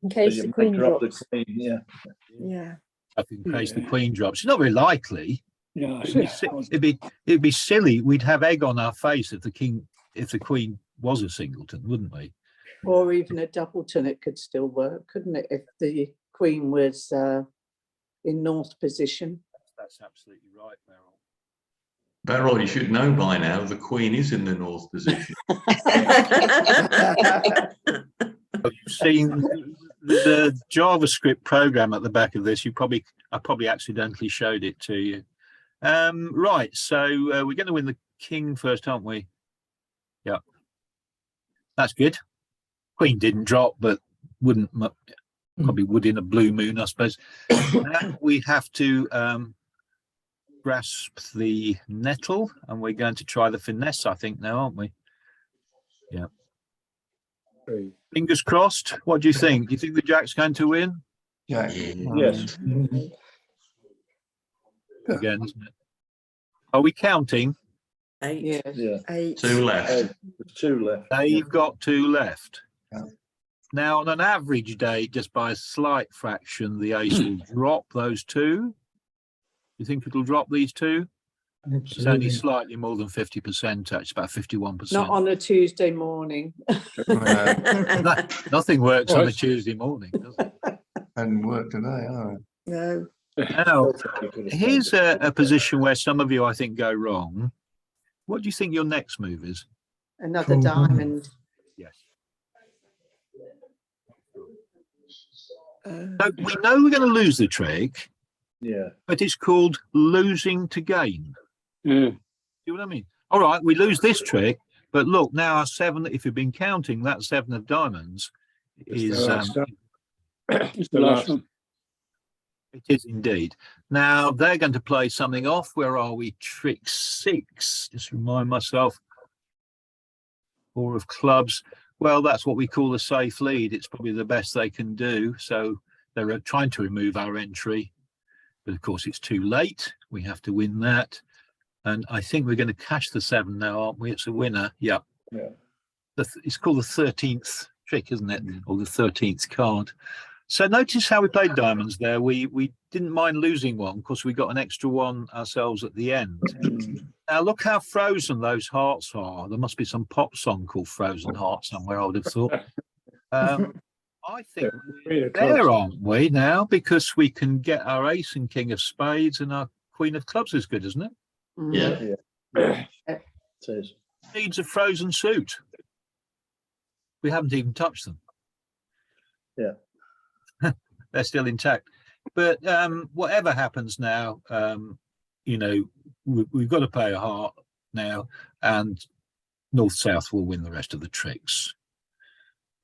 In So case you the might queen drop drops. the queen, yeah. Yeah. In case the queen drops. It's not very likely. Yeah, It'd be silly. We'd have egg on our face if the queen was a singleton, wouldn't we? Or even a doubleton, it could still work, couldn't it? If the queen was in north position. That's absolutely right, Beryl. Beryl, you should know by now the Queen is in the north position. You've seen the JavaScript program at the back of this. I probably accidentally showed it to you. Right, so we're going to win the king first, aren't we? Yeah, that's good. Queen didn't drop, but probably would in a blue moon, I suppose. Now we have to grasp the nettle, and we're going to try the finesse, I think, now, aren't we? Yeah. 3. Fingers crossed. What do you think? Do you think the jack's going to win? Yeah. Yes. Again, isn't it? Are we counting? 8. Yes. Yeah. 8. 2 left. There's 2 left. They've got 2 left. Yeah. Now, on an average day, just by a slight fraction, the ace will drop those 2. You think it'll drop these 2? It's only slightly more than 50%. It's about 51%. Not on a Tuesday morning. Nothing works on a Tuesday morning, does it? Hadn't worked today, are No. Now, here's a position where some of you, I think, go wrong. What do you think your next move is? Another diamond. Yes. So we know we're going to lose the trick, Yeah. but it's called losing to gain. Yeah. See what I mean? All right, we lose this trick, but look, now our 7, if you've been counting, that 7 of diamonds is It's the last one. it is indeed. Now they're going to play something off. Where are we? Trick 6. Just remind myself. 4 of clubs. Well, that's what we call a safe lead. It's probably the best they can do. So they're trying to remove our entry, but of course it's too late. We have to win that. And I think we're going to cash the 7 now, aren't we? It's a winner. Yeah. Yeah. It's called the 13th trick, isn't it? Or the 13th card. So notice how we played diamonds there. We didn't mind losing one because we got an extra one ourselves at the end. Now look how frozen those hearts are. There must be some pop song called Frozen Heart somewhere, I would have thought. I think we're there, aren't we, now? Because we can get our ace and king of spades, and our queen of clubs is good, isn't it? Yeah. It is. Needs a frozen suit. We haven't even touched them. Yeah. They're still intact. But whatever happens now, you know, we've got to play a heart now, and north-south will win the rest of the tricks.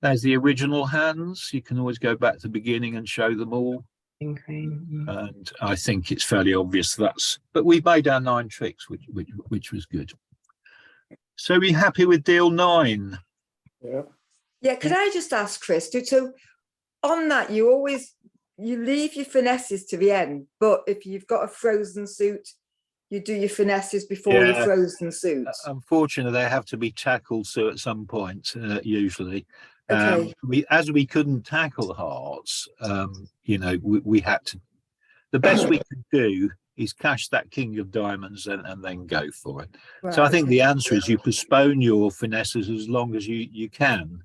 There's the original hands. You can always go back to the beginning and show them all. And I think it's fairly obvious but we've made our 9 tricks, which was good. So be happy with deal 9. Yeah. Yeah, could I just ask, Chris, so on that, you leave your finesses to the end, but if you've got a frozen suit, You do your finesses bore your Yeah. frozen suits. Unfortunately, they have to be tackled so at some point, usually. Okay. As we couldn't tackle hearts, you know, we had to. The best we could do is cash that king of diamonds and then go for it. So I think the answer is you postpone your finesses as long as you can.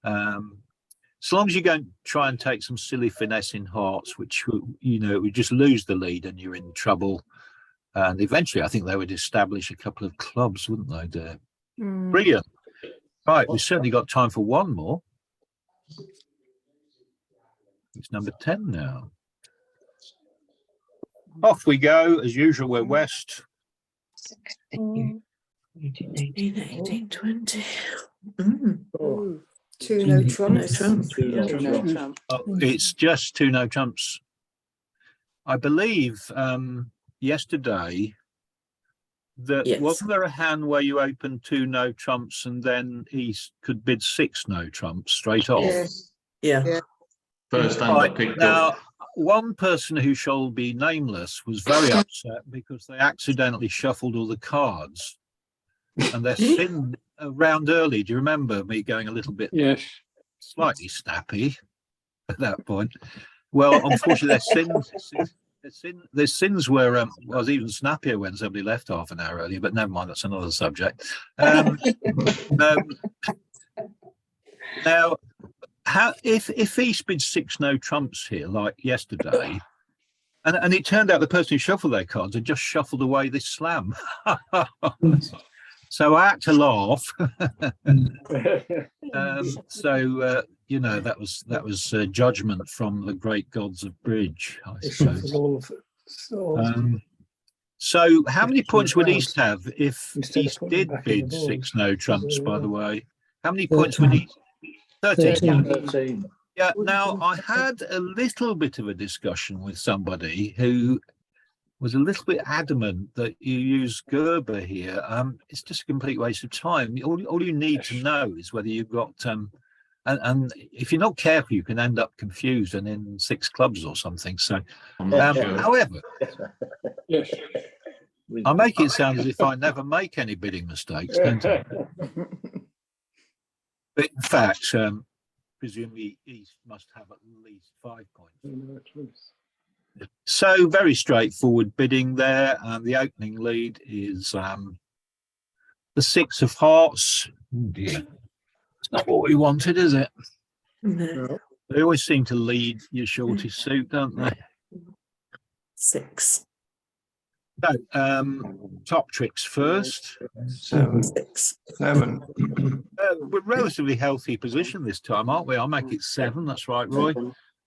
As long as you don't try and take some silly finesse in hearts, which, you know, we just lose the lead and you're in trouble. And eventually, I think they would establish a couple of clubs, wouldn't they, dear? Brilliant. Right, we've certainly got time for one more. It's number 10 now. Off we go. As usual, we're west. 18, 20. Two no No trumps. trump. Two no Yeah. trumps. It's just two no trumps. I believe yesterday that Yes. wasn't there a hand where you opened two no trumps and then he could bid six no trumps straight off? Yes. Yeah. Yeah. First hand I Right, picked now, up. one person who shall be nameless was very upset because they accidentally shuffled all the cards and they're sitting around early. Do you remember me going a little bit slightly snappy at that point? Well, unfortunately, their sins were, I was even snappier when somebody left half an hour earlier, but never mind, that's another subject. Now, if he spid six no trumps here, like yesterday, and it turned out the person who shuffled their cards had just shuffled away this slam. So I had to laugh. You know, that was judgment from the great gods of bridge, I suppose. So how many points would East have if East did bid six no trumps, by the way? How many points would East? 13. 13. Yeah, now I had a little bit of a discussion with somebody who was a little bit adamant that you use Gerber here. It's just a complete waste of time. All you need to know is whether you've got, and if you're not careful, you can end up confused and in six clubs or something. So, I'm not sure. however, Yes. I make it sound as if I never make any bidding mistakes, don't I? But in fact, presumably East must have at least 5 points. So very straightforward bidding there, and the opening lead is the six of hearts. Oh dear, it's not what we wanted, is it? No. They always seem to lead your shortest suit, don't they? 6. So, top tricks first. 6. 7. We're relatively healthy position this time, aren't we? I'll make it 7. That's right, Roy.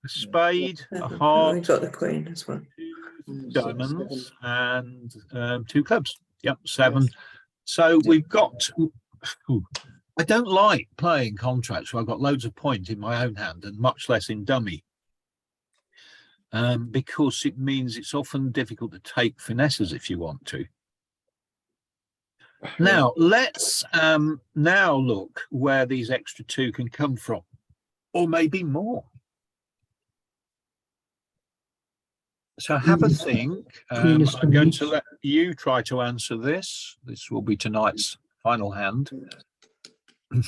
A spade, a Oh, heart, I got the queen as well. 2 diamonds, and 2 clubs. Yep, 7. So we've got. I don't like playing contracts where I've got loads of points in my own hand and much less in dummy. Because it means it's often difficult to take finesses if you want to. Now, let's now look where these extra 2 can come from, or maybe more. So have a think. I'm going to let you try to answer this. This will be tonight's final hand. I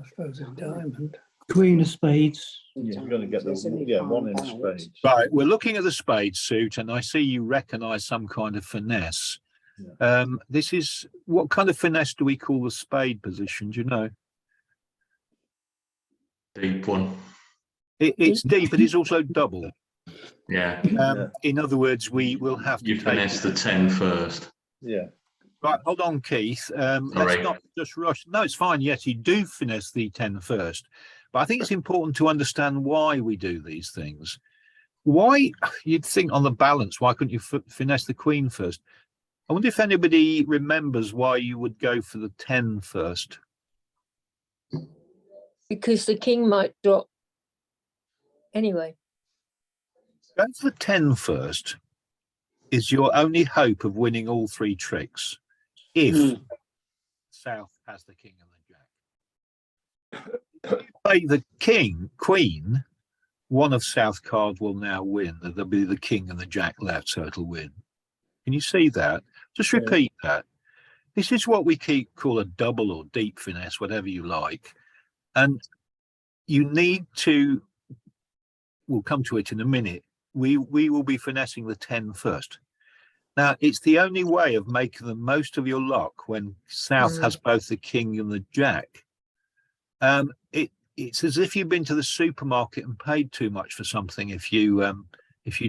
suppose a diamond. Queen of spades. You're going to get the one in spades. Right, we're looking at the spade suit, and I see you recognise some kind of finesse. This is, what kind of finesse do we call the spade position? Do you know? Deep one. It's deep, but it's also double. Yeah. In other words, we will have to You take. finesse the 10 first. Yeah. Right, hold on, Keith. Let's Sorry. not just rush. No, it's fine. Yes, you do finesse the 10 first. But I think it's important to understand why we do these things. Why, you'd think on the balance, why couldn't you finesse the queen first? I wonder if anybody remembers why you would go for the 10 first. Because the king might drop anyway. Going for the 10 first is your only hope of winning all 3 tricks if South has the king and the jack. If you play the king, queen, one of South card will now win. There'll be the king and the jack left, so it'll win. Can you see that? Just Yeah. repeat that. This is what we call a double or deep finesse, whatever you like. And you need to, we'll come to it in a minute. We will be finessing the 10 first. Now, it's the only way of making the most of your luck when South has both the king and the jack. It's as if you've been to the supermarket and paid too much for something if you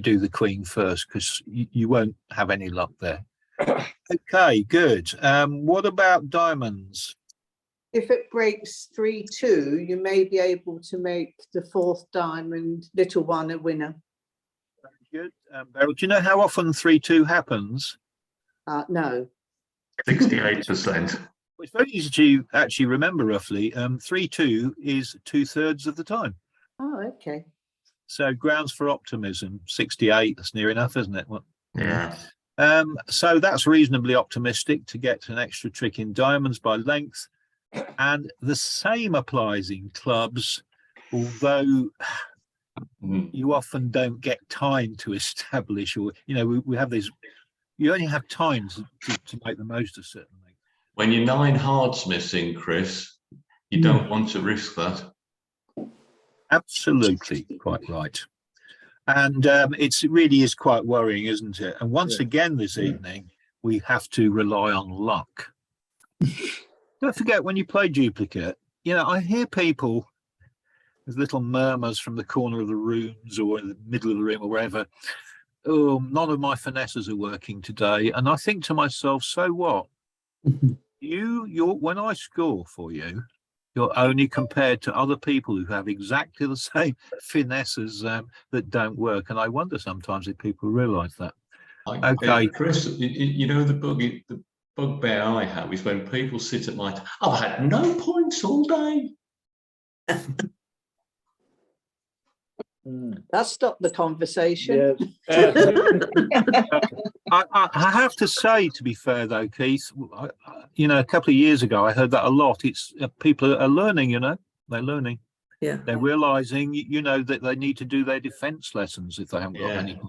do the queen first, because you won't have any luck there. Okay, good. What about diamonds? If it breaks 3-2, you may be able to make the fourth diamond, little one, a winner. Good. Beryl, do you know how often 3-2 happens? No. 68%. Well, it's very easy to actually remember roughly. 3-2 is 2/3 of the time. Oh, okay. So grounds for optimism, 68, that's near enough, isn't it? Well, Yeah. so that's reasonably optimistic to get an extra trick in diamonds by length. And the same applies in clubs, although you often don't get time to establish, or, you know, we have these, you only have time to make the most of certain things. When you're 9 hearts missing, Chris, you don't want to risk that. Absolutely, quite right. And it really is quite worrying, isn't it? And once again this evening, we have to rely on luck. Don't forget, when you play duplicate, you know, I hear people with little murmurs from the corner of the rooms or in the middle of the room or wherever, oh, none of my finesses are working today. And I think to myself, so what? When I score for you, you're only compared to other people who have exactly the same finesses that don't work. And I wonder sometimes if people realise that. Okay, Chris, you know, the bugbear I have is when people sit at night, I've had no points all day. That stopped the conversation. I have to say, to be fair though, Keith, you know, a couple of years ago I heard that a lot. It's people are learning, you know, they're learning. Yeah. They're realizing, you know, that they need to do their defense lessons if they haven't got any.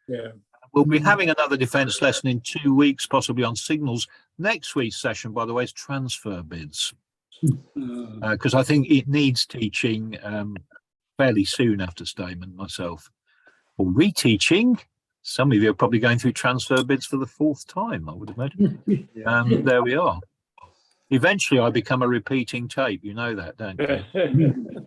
Yeah. We'll be having another defense lesson in 2 weeks, possibly on signals. Next week's session, by the way, is transfer bids, because I think it needs teaching fairly soon after Stayman myself, or reteaching. Some of you are probably going through transfer bids for the 4th time, I would imagine. There we are. Eventually I become a repeating tape, you know that, don't you?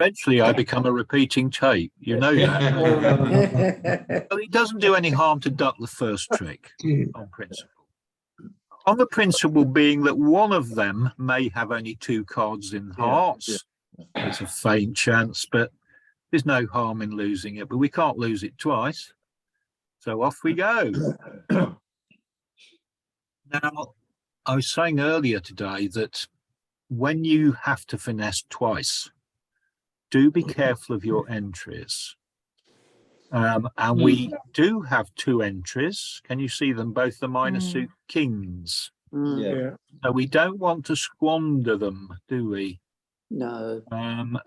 Eventually I become a repeating tape, you know that. Well, it doesn't do any harm to duck the first trick on principle. On the principle being that one of them may have only 2 cards in hearts. It's a faint chance, but there's no harm in losing it, but we can't lose it twice. So off we go. Now, I was saying earlier today that when you have to finesse twice, do be careful of your entries. And we do have 2 entries. Can you see them? Both the minor suit kings. Yeah. So we don't want to squander them, do we? No.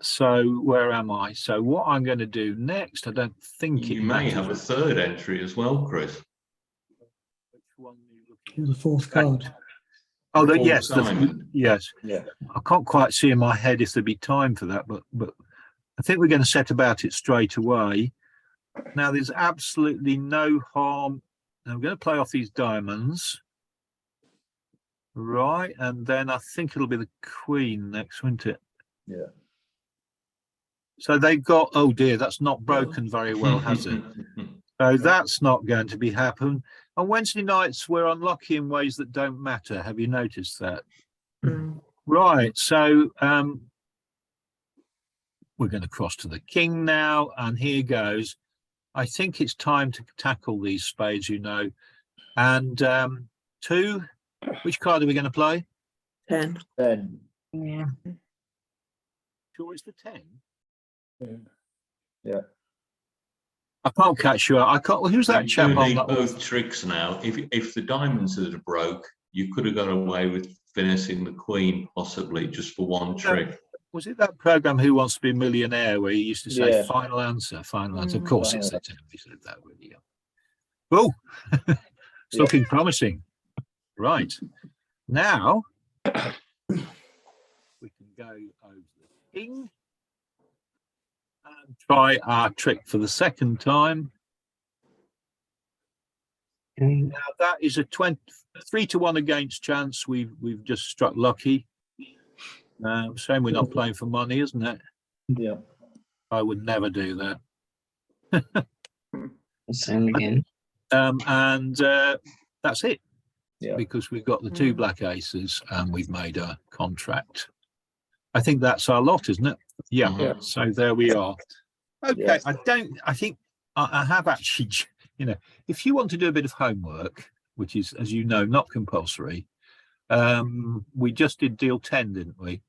So where am I? So what I'm going to do next, I don't think You may have a 3rd entry as well, Chris. Which one are you looking The 4th card. Oh, Fourth yes, diamond. yes. Yeah. I can't quite see in my head if there'd be time for that, but I think we're going to set about it straight away. Now, there's absolutely no harm. Now, I'm going to play off these diamonds. Right, and then I think it'll be the queen next, won't it? Yeah. So they've got, oh dear, that's not broken very well, has it? So that's not going to be happen. On Wednesday nights, we're unlucky in ways that don't matter. Have you noticed that? Right, so we're going to cross to the king now, and here goes. I think it's time to tackle these spades, you know. And 2, which card are we going to play? 10. 10. Yeah. Sure, it's the 10. Yeah. I can't catch you out. I can't. Well, who's that You chap do on need that? both tricks now. If the diamonds had broke, you could have got away with finessing the queen, possibly, just for 1 trick. Was it that program Who Wants to Be a Millionaire where you used to say Yeah. final answer, final answer? Of course, it's the 10. We said that really. Oh, it's looking promising. Right. Now, we can go over the king and try our trick for the second time. Now, that is a 3-to-1 against chance. We've just struck lucky. Shame we're not playing for money, isn't it? Yeah. I would never do that. Same again. And that's it. Yeah. Because we've got the 2 black aces and we've made a contract. I think that's our lot, isn't it? Yeah. Yeah. So there we are. Okay. Yeah. I think I have actually, if you want to do a bit of homework, which is, as you know, not compulsory, we just did deal 10, didn't we?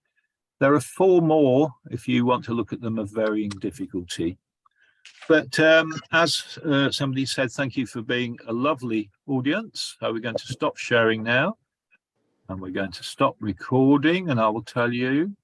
There are 4 more if you want to look at them of varying difficulty. But as somebody said, thank you for being a lovely audience. So we're going to stop sharing now and we're going to stop recording, and I will tell you